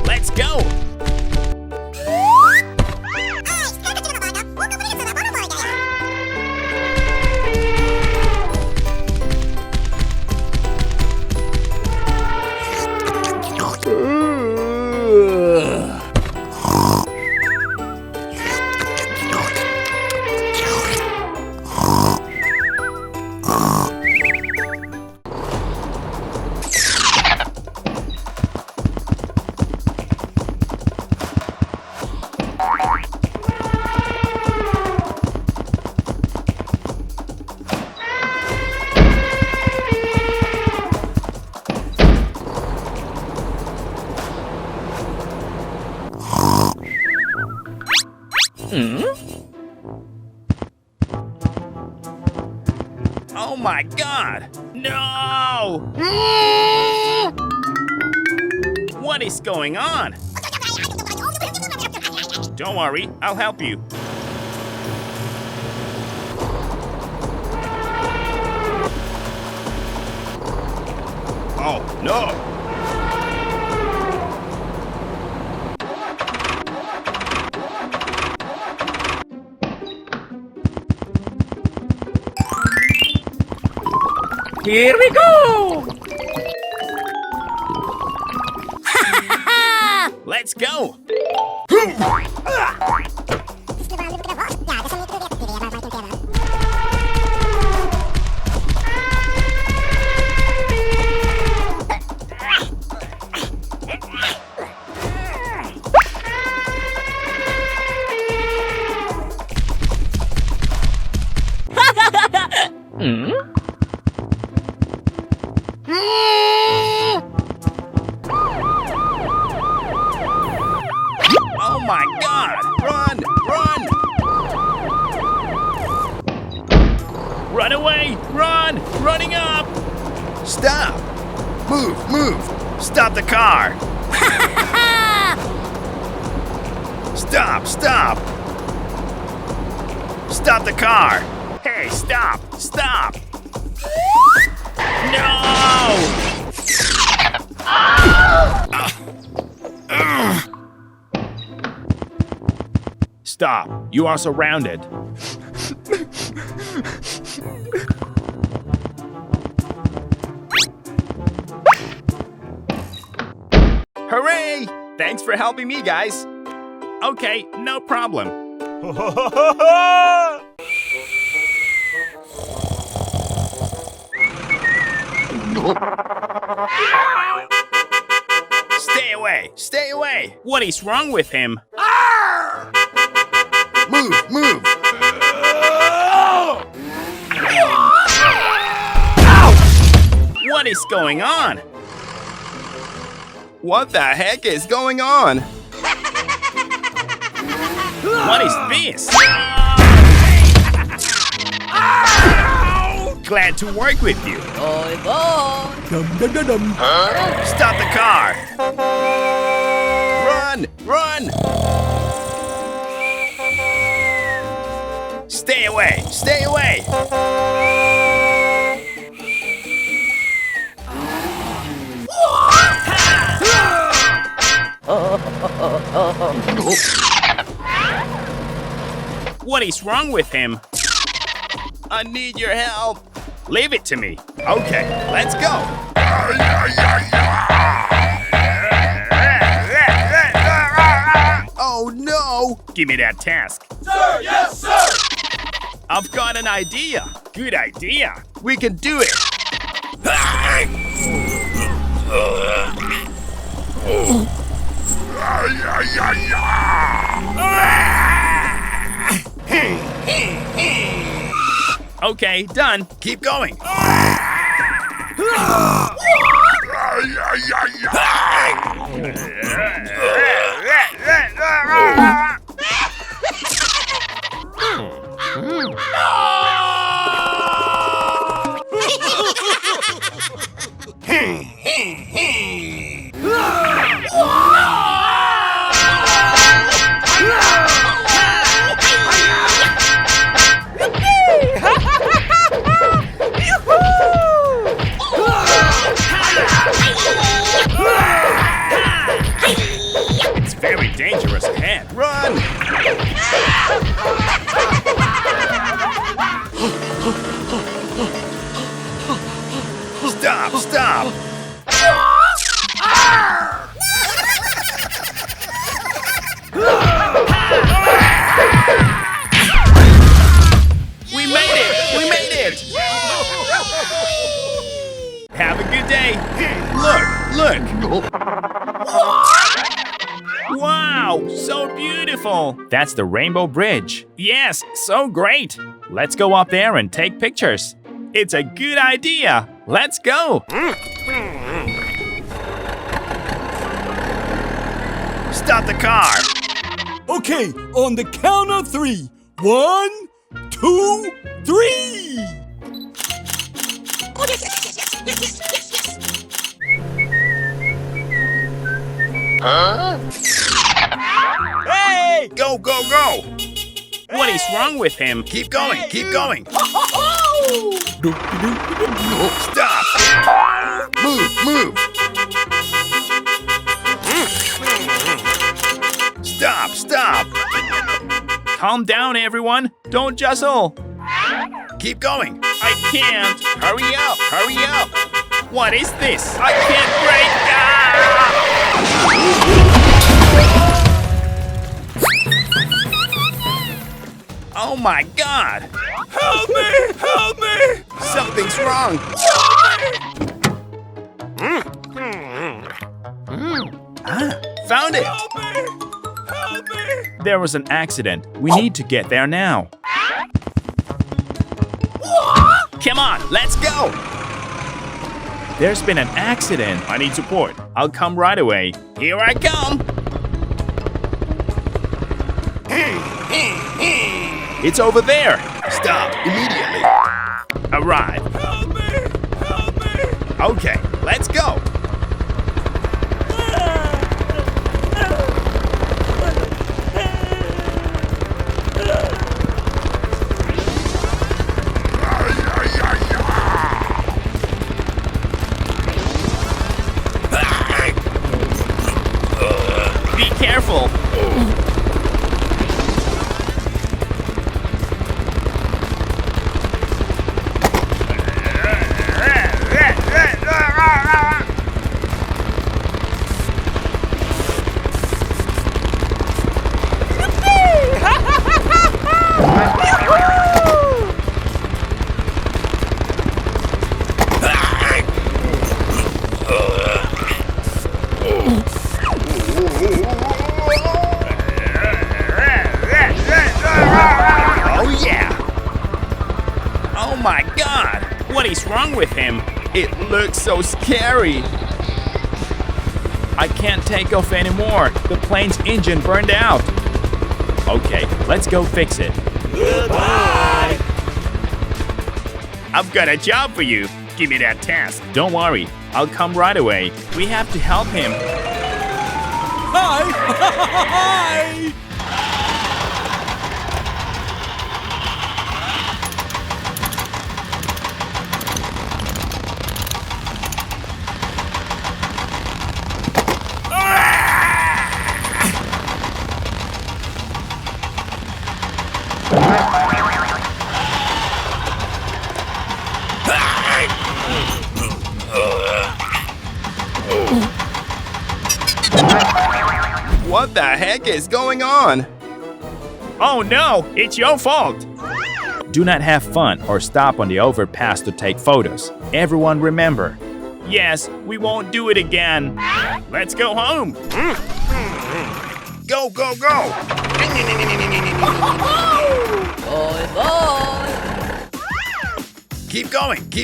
Let's go! Oh my God! No! What is going on? Don't worry, I'll help you. Oh, no! Here we go! Let's go! Oh my God! Run! Run! Run away! Run! Running up! Stop! Move! Stop the car! Stop! Stop the car! Hey, stop! No! Stop. You are surrounded. Hooray! Thanks for helping me, guys. Okay, no problem. Stay away! What is wrong with him? Move! What is going on? What the heck is going on? What is this? Glad to work with you. Stop the car! Run! Stay away! What is wrong with him? I need your help. Leave it to me. Okay, let's go. Oh no! Give me that task. Sir, yes, sir! I've got an idea. Good idea. We can do it. Okay, done. Keep going. very dangerous ahead. Run! Stop! Stop! We made it! We made it! Have a good day. Look! Wow, so beautiful. That's the Rainbow Bridge. Yes, so great. Let's go up there and take pictures. It's a good idea. Let's go. Stop the car. Okay, on the count of 3. 1, 2, 3! Oh, yes. Huh? Hey! Go! What is wrong with him? Keep going! Stop! Move! Stop! Calm down, everyone. Don't jostle. Keep going. I can't. Hurry up. What is this? I can't break. Oh my God! Help me! Something's wrong. Found it. Help me! There was an accident. We need to get there now. Come on, let's go. There's been an accident. I need support. I'll come right away. Here I come. It's over there. Stop immediately. Arrive. Help me! Okay, let's go. Be careful. Oh yeah! Oh my God! What is wrong with him? It looks so scary. I can't take off anymore. The plane's engine burned out. Okay, let's go fix it. Goodbye! I've got a job for you. Give me that task. Don't worry, I'll come right away. We have to help him. Hi! What the heck is going on? Oh no, it's your fault. Do not have fun or stop on the overpass to take photos. Everyone remember. Yes, we won't do it again. Let's go home. Go! Bye. Keep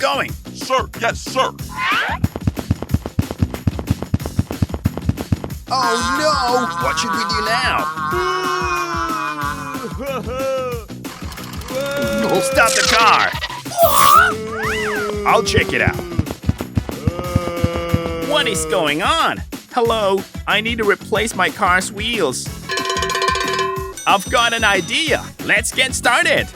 going. Sir, yes, sir. Oh no! What should we do now? Stop the car! I'll check it out. What is going on? Hello, I need to replace my car's wheels. I've got an idea. Let's get started.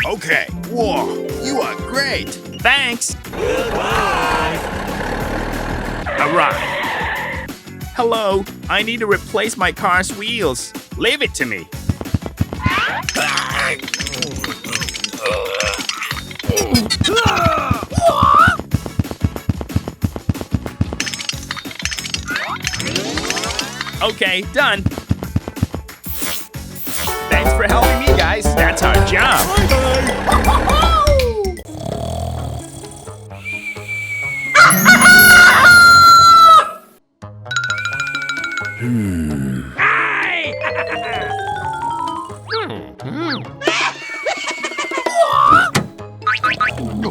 Okay. Whoa, you are great. Thanks. Goodbye. All right. Hello, I need to replace my car's wheels. Leave it to me. Okay, done. Thanks for helping me, guys. That's our job.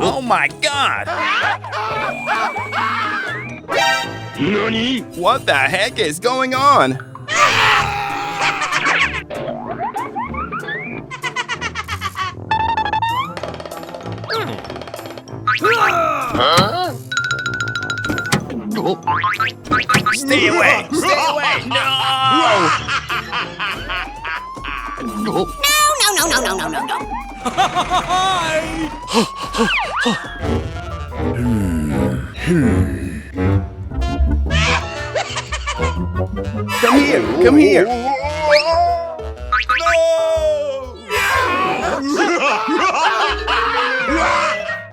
Oh my God! Nani? What the heck is going on? Stay away! Stay away! No! No, no, no, no, no, no, no. Come here! Come here!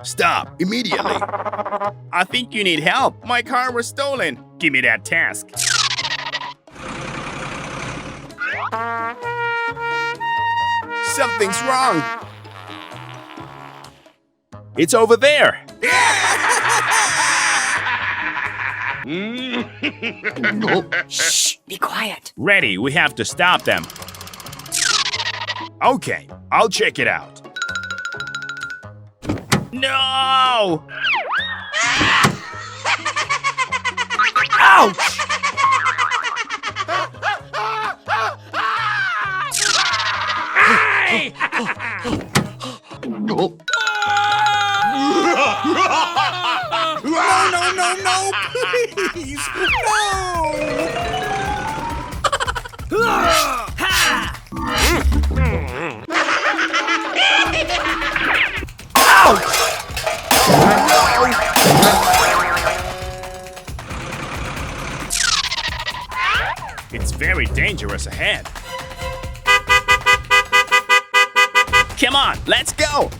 Stop immediately! I think you need help. My car was stolen. Give me that task. Something's wrong. It's over there. Shh, be quiet. Ready, we have to stop them. Okay, I'll check it out. No! Ouch! Hey! No, no, no, no, please! It's very dangerous ahead. Come on, let's go!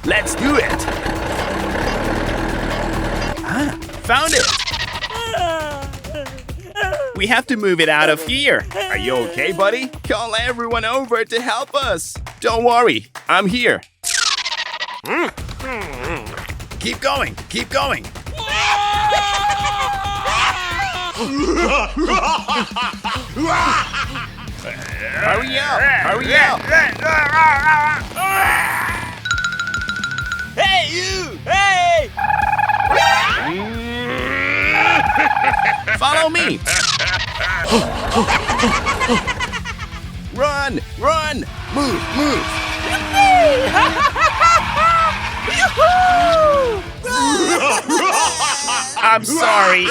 Let's do it! Ah, found it! We have to move it out of here. Are you okay, buddy? Call everyone over to help us. Don't worry, I'm here. Keep going, keep going. Hurry up, hurry up. Hey, you! Hey! Follow me. Run, run, move, move. I'm sorry.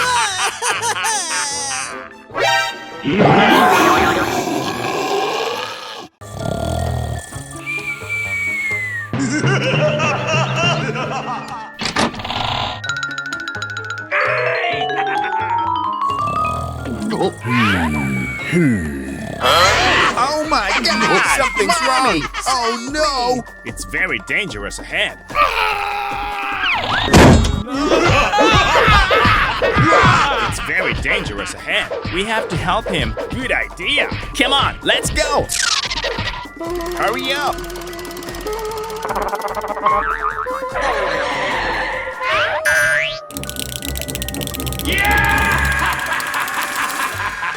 Oh my God! Something's wrong! Oh no! It's very dangerous ahead. It's very dangerous ahead. We have to help him. Good idea. Come on, let's go. Hurry up.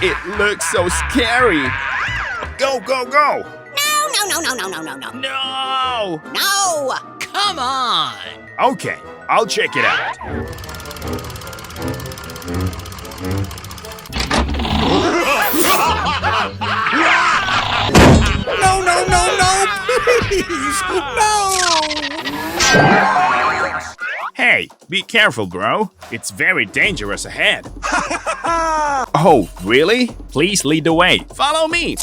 It looks so scary. Go, go, go. No, no, no, no, no, no, no. No. No! Come on! Okay, I'll check it out. No, no, no, no, please, no! Hey, be careful, bro. It's very dangerous ahead. Oh, really? Please lead the way. Follow me.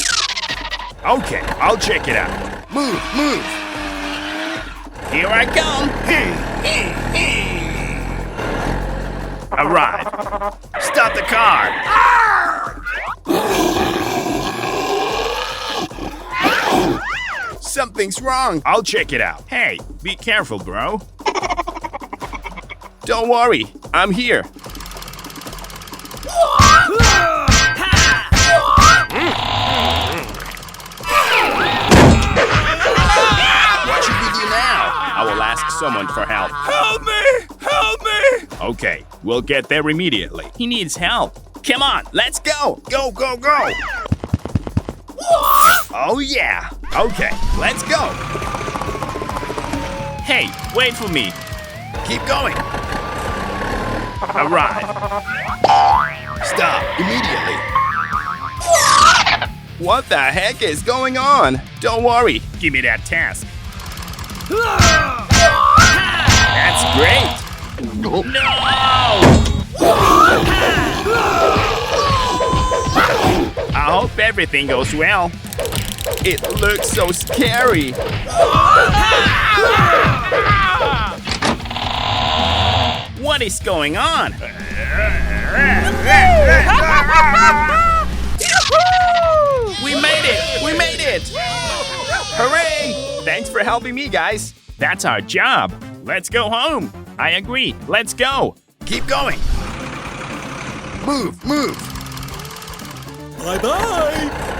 Okay, I'll check it out. Move, move. Here I come. Arrive. Stop the car. Something's wrong. I'll check it out. Hey, be careful, bro. Don't worry, I'm here. What should we do now? I will ask someone for help. Help me! Help me! Okay, we'll get there immediately. He needs help. Come on, let's go. Go, go, go. Oh, yeah. Okay, let's go. Hey, wait for me. Keep going. Arrive. Stop immediately. What the heck is going on? Don't worry. Give me that task. That's great. No! I hope everything goes well. It looks so scary. What is going on? We made it! We made it! Hooray! Thanks for helping me, guys. That's our job. Let's go home. I agree. Let's go. Keep going. Move, move. Bye-bye!